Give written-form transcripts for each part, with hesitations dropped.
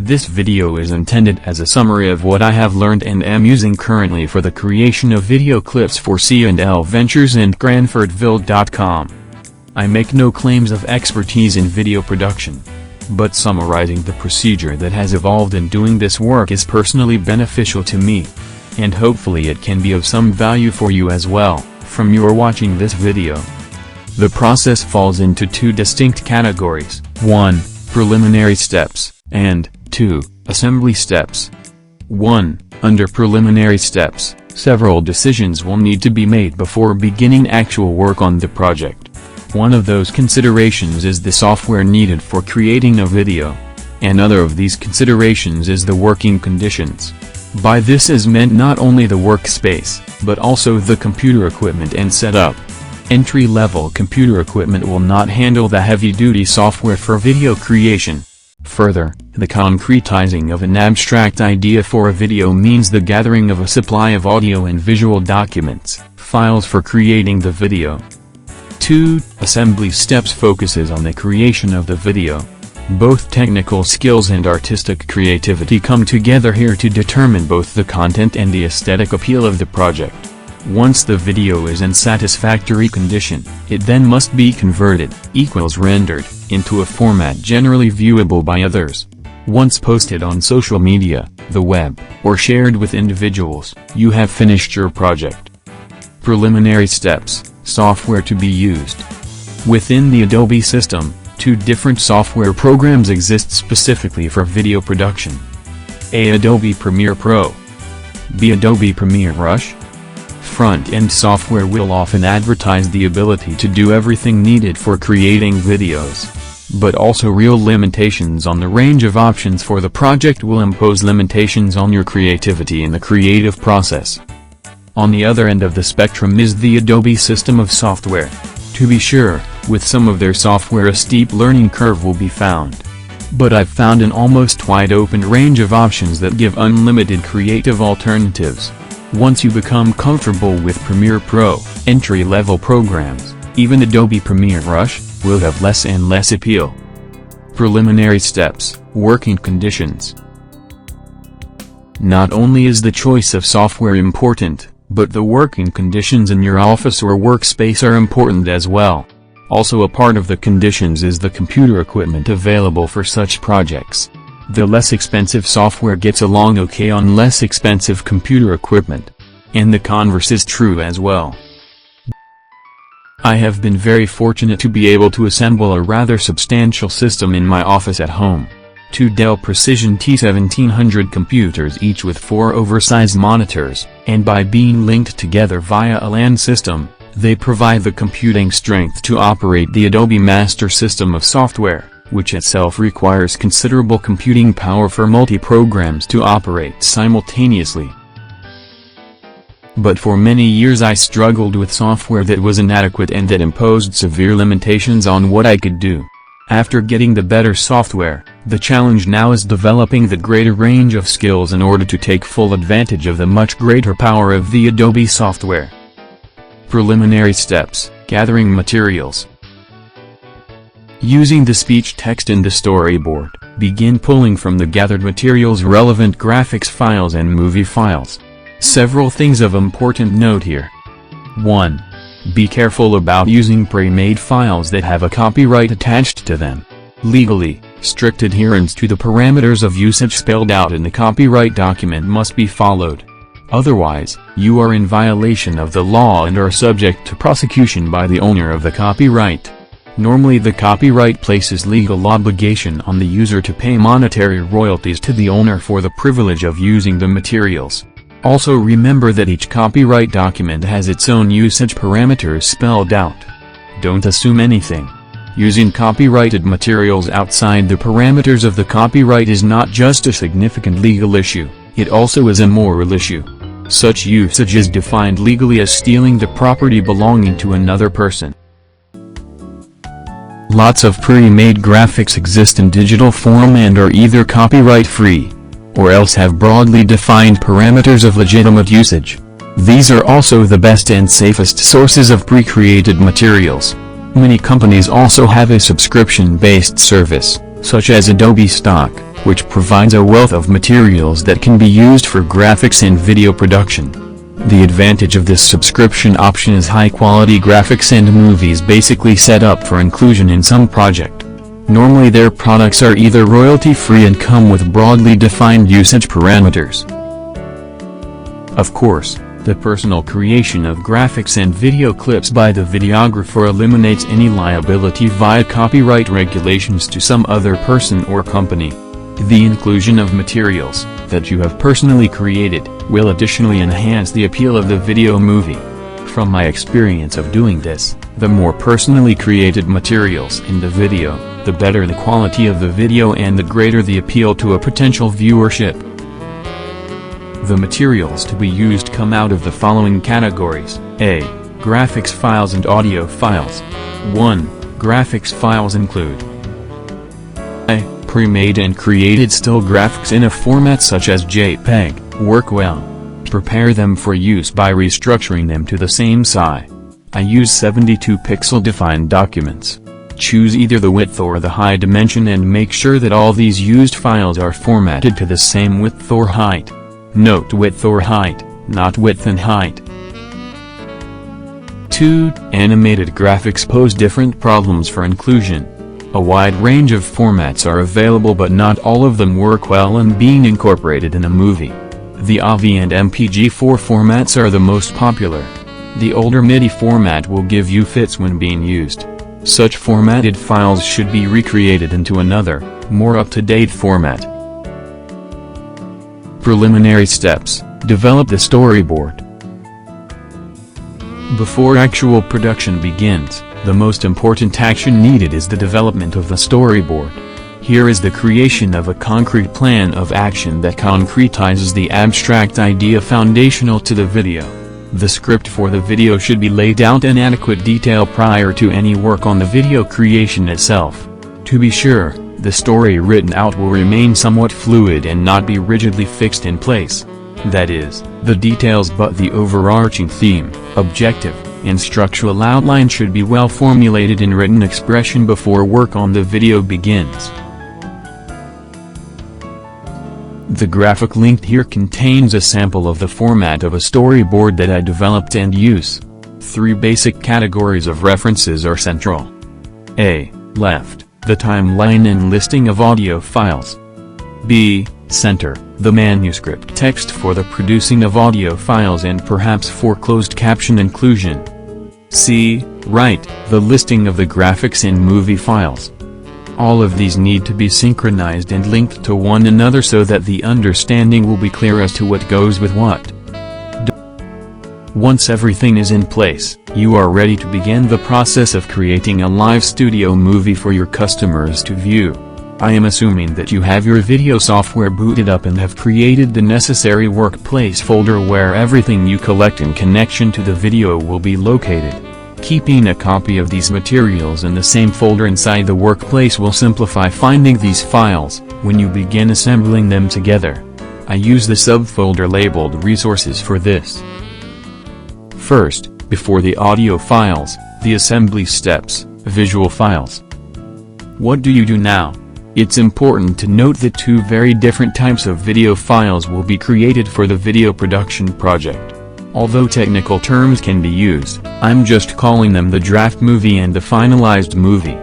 This video is intended as a summary of what I have learned and am using currently for the creation of video clips for C&L Ventures and Cranfordville.com. I make no claims of expertise in video production, but summarizing the procedure that has evolved in doing this work is personally beneficial to me, and hopefully it can be of some value for you as well, from your watching this video. The process falls into two distinct categories: 1. Preliminary steps, and 2. Assembly steps. 1. Under preliminary steps, several decisions will need to be made before beginning actual work on the project. One of those considerations is the software needed for creating a video. Another of these considerations is the working conditions. By this is meant not only the workspace, but also the computer equipment and setup. Entry-level computer equipment will not handle the heavy-duty software for video creation. Further, the concretizing of an abstract idea for a video means the gathering of a supply of audio and visual documents, files for creating the video. 2. Assembly steps focuses on the creation of the video. Both technical skills and artistic creativity come together here to determine both the content and the aesthetic appeal of the project. Once the video is in satisfactory condition, it then must be converted, rendered, into a format generally viewable by others. Once posted on social media, the web, or shared with individuals, you have finished your project. Preliminary steps, software to be used. Within the Adobe system, two different software programs exist specifically for video production. A. Adobe Premiere Pro. B. Adobe Premiere Rush. Front-end software will often advertise the ability to do everything needed for creating videos, but also real limitations on the range of options for the project will impose limitations on your creativity in the creative process. On the other end of the spectrum is the Adobe system of software. To be sure, with some of their software a steep learning curve will be found. But I've found an almost wide-open range of options that give unlimited creative alternatives. Once you become comfortable with Premiere Pro, entry-level programs, even Adobe Premiere Rush, will have less and less appeal. Preliminary steps, working conditions. Not only is the choice of software important, but the working conditions in your office or workspace are important as well. Also a part of the conditions is the computer equipment available for such projects. The less expensive software gets along okay on less expensive computer equipment. And the converse is true as well. I have been very fortunate to be able to assemble a rather substantial system in my office at home. Two Dell Precision T1700 computers each with 4 oversized monitors, and by being linked together via a LAN system, they provide the computing strength to operate the Adobe Master System of software, which itself requires considerable computing power for multi-programs to operate simultaneously. But for many years I struggled with software that was inadequate and that imposed severe limitations on what I could do. After getting the better software, the challenge now is developing the greater range of skills in order to take full advantage of the much greater power of the Adobe software. Preliminary steps, gathering materials. Using the speech text in the storyboard, begin pulling from the gathered materials relevant graphics files and movie files. Several things of important note here. 1. Be careful about using pre-made files that have a copyright attached to them. Legally, strict adherence to the parameters of usage spelled out in the copyright document must be followed. Otherwise, you are in violation of the law and are subject to prosecution by the owner of the copyright. Normally the copyright places legal obligation on the user to pay monetary royalties to the owner for the privilege of using the materials. Also remember that each copyright document has its own usage parameters spelled out. Don't assume anything. Using copyrighted materials outside the parameters of the copyright is not just a significant legal issue, it also is a moral issue. Such usage is defined legally as stealing the property belonging to another person. Lots of pre-made graphics exist in digital form and are either copyright-free, or else have broadly defined parameters of legitimate usage. These are also the best and safest sources of pre-created materials. Many companies also have a subscription-based service, such as Adobe Stock, which provides a wealth of materials that can be used for graphics and video production. The advantage of this subscription option is high-quality graphics and movies basically set up for inclusion in some project. Normally their products are either royalty-free and come with broadly defined usage parameters. Of course, the personal creation of graphics and video clips by the videographer eliminates any liability via copyright regulations to some other person or company. The inclusion of materials that you have personally created will additionally enhance the appeal of the video movie. From my experience of doing this, the more personally created materials in the video, the better the quality of the video and the greater the appeal to a potential viewership. The materials to be used come out of the following categories. A. Graphics files and audio files. 1. Graphics files include A. Pre-made and created still graphics in a format such as JPEG, work well. Prepare them for use by restructuring them to the same size. I use 72-pixel defined documents. Choose either the width or the high dimension and make sure that all these used files are formatted to the same width or height. Note width or height, not width and height. 2. Animated graphics pose different problems for inclusion. A wide range of formats are available but not all of them work well in being incorporated in a movie. The AVI and MPG-4 formats are the most popular. The older MIDI format will give you fits when being used. Such formatted files should be recreated into another, more up-to-date format. Preliminary steps: develop the storyboard. Before actual production begins, the most important action needed is the development of the storyboard. Here is the creation of a concrete plan of action that concretizes the abstract idea foundational to the video. The script for the video should be laid out in adequate detail prior to any work on the video creation itself. To be sure, the story written out will remain somewhat fluid and not be rigidly fixed in place. That is, the details but the overarching theme, objective, and structural outline should be well formulated in written expression before work on the video begins. The graphic linked here contains a sample of the format of a storyboard that I developed and use. 3 basic categories of references are central. A. Left, the timeline and listing of audio files. B. Center, the manuscript text for the producing of audio files and perhaps for closed caption inclusion. C. Right, the listing of the graphics and movie files. All of these need to be synchronized and linked to one another so that the understanding will be clear as to what goes with what. Once everything is in place, you are ready to begin the process of creating a live studio movie for your customers to view. I am assuming that you have your video software booted up and have created the necessary workplace folder where everything you collect in connection to the video will be located. Keeping a copy of these materials in the same folder inside the workplace will simplify finding these files when you begin assembling them together. I use the subfolder labeled Resources for this. First, before the audio files, the assembly steps, visual files. What do you do now? It's important to note that 2 very different types of video files will be created for the video production project. Although technical terms can be used, I'm just calling them the draft movie and the finalized movie.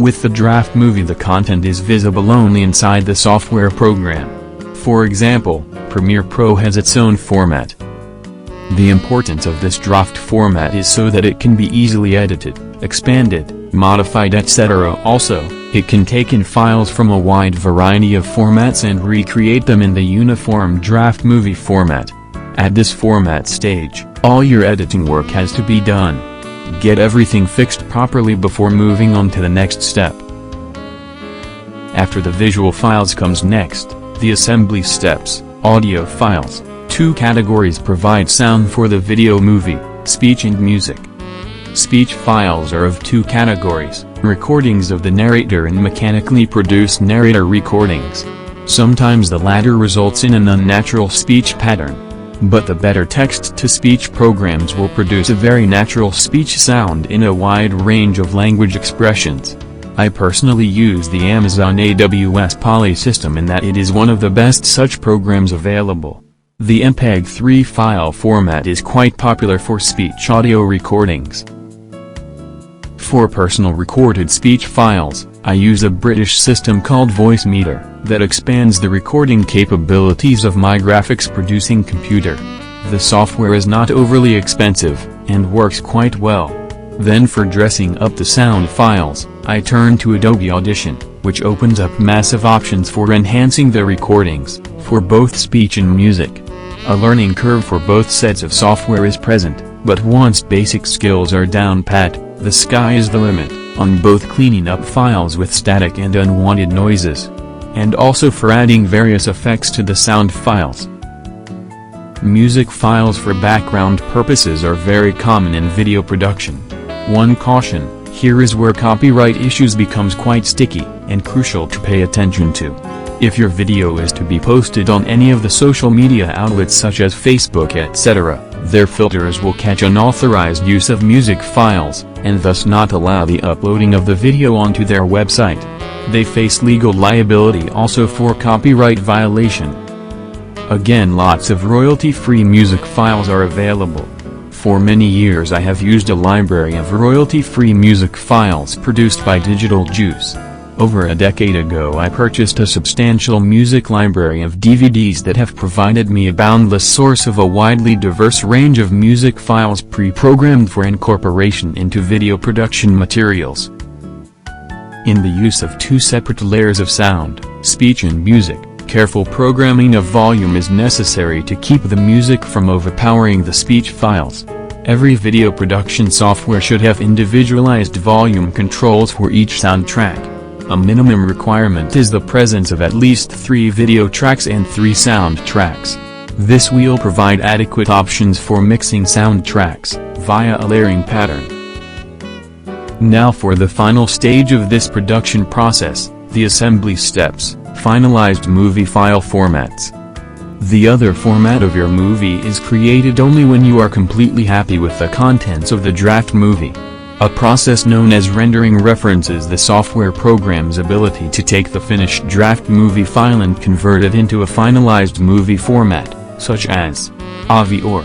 With the draft movie the content is visible only inside the software program. For example, Premiere Pro has its own format. The importance of this draft format is so that it can be easily edited, expanded, modified etc. Also, it can take in files from a wide variety of formats and recreate them in the uniform draft movie format. At this format stage, all your editing work has to be done. Get everything fixed properly before moving on to the next step. After the visual files comes next, the assembly steps, audio files. 2 categories provide sound for the video movie, speech and music. Speech files are of 2 categories, recordings of the narrator and mechanically produced narrator recordings. Sometimes the latter results in an unnatural speech pattern. But the better text-to-speech programs will produce a very natural speech sound in a wide range of language expressions. I personally use the Amazon AWS Poly system in that it is one of the best such programs available. The MPEG-3 file format is quite popular for speech audio recordings. For personal recorded speech files, I use a British system called Voicemeeter, that expands the recording capabilities of my graphics producing computer. The software is not overly expensive, and works quite well. Then for dressing up the sound files, I turn to Adobe Audition, which opens up massive options for enhancing the recordings, for both speech and music. A learning curve for both sets of software is present, but once basic skills are down pat, the sky is the limit, on both cleaning up files with static and unwanted noises, and also for adding various effects to the sound files. Music files for background purposes are very common in video production. One caution, here is where copyright issues becomes quite sticky, and crucial to pay attention to. If your video is to be posted on any of the social media outlets such as Facebook etc., their filters will catch unauthorized use of music files, and thus not allow the uploading of the video onto their website. They face legal liability also for copyright violation. Again, lots of royalty-free music files are available. For many years I have used a library of royalty-free music files produced by Digital Juice. Over a decade ago I purchased a substantial music library of DVDs that have provided me a boundless source of a widely diverse range of music files pre-programmed for incorporation into video production materials. In the use of two separate layers of sound, speech and music, careful programming of volume is necessary to keep the music from overpowering the speech files. Every video production software should have individualized volume controls for each sound track. A minimum requirement is the presence of at least 3 video tracks and 3 sound tracks. This will provide adequate options for mixing sound tracks, via a layering pattern. Now for the final stage of this production process, the assembly steps, finalized movie file formats. The other format of your movie is created only when you are completely happy with the contents of the draft movie. A process known as rendering references the software program's ability to take the finished draft movie file and convert it into a finalized movie format, such as AVI or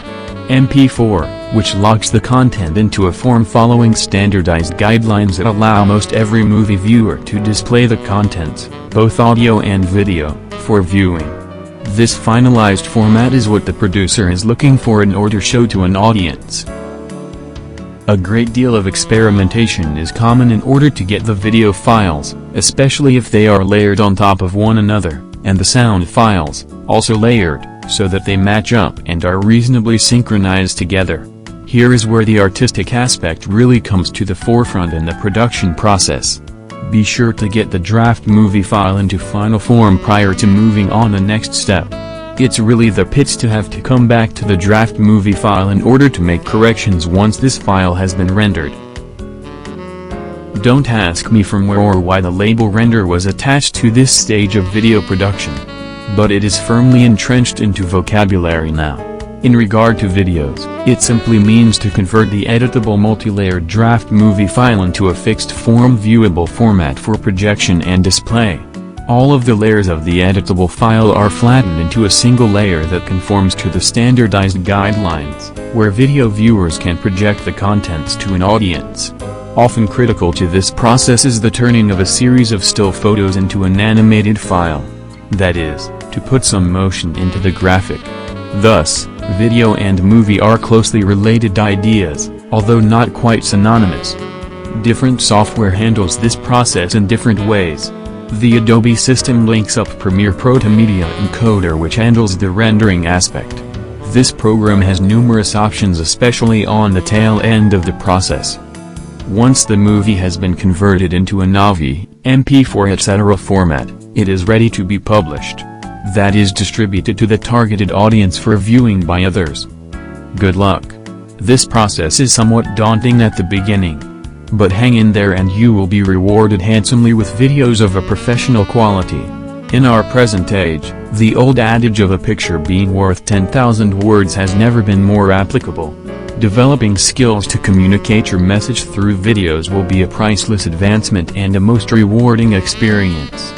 MP4, which locks the content into a form following standardized guidelines that allow most every movie viewer to display the contents, both audio and video, for viewing. This finalized format is what the producer is looking for in order to show to an audience. A great deal of experimentation is common in order to get the video files, especially if they are layered on top of one another, and the sound files, also layered, so that they match up and are reasonably synchronized together. Here is where the artistic aspect really comes to the forefront in the production process. Be sure to get the draft movie file into final form prior to moving on the next step. It's really the pitch to have to come back to the draft movie file in order to make corrections once this file has been rendered. Don't ask me from where or why the label render was attached to this stage of video production. But it is firmly entrenched into vocabulary now. In regard to videos, it simply means to convert the editable multi-layered draft movie file into a fixed form viewable format for projection and display. All of the layers of the editable file are flattened into a single layer that conforms to the standardized guidelines, where video viewers can project the contents to an audience. Often critical to this process is the turning of a series of still photos into an animated file. That is, to put some motion into the graphic. Thus, video and movie are closely related ideas, although not quite synonymous. Different software handles this process in different ways. The Adobe system links up Premiere Pro to Media Encoder, which handles the rendering aspect. This program has numerous options, especially on the tail end of the process. Once the movie has been converted into an AVI, MP4 etc. format, it is ready to be published. That is, distributed to the targeted audience for viewing by others. Good luck. This process is somewhat daunting at the beginning. But hang in there and you will be rewarded handsomely with videos of a professional quality. In our present age, the old adage of a picture being worth 10,000 words has never been more applicable. Developing skills to communicate your message through videos will be a priceless advancement and a most rewarding experience.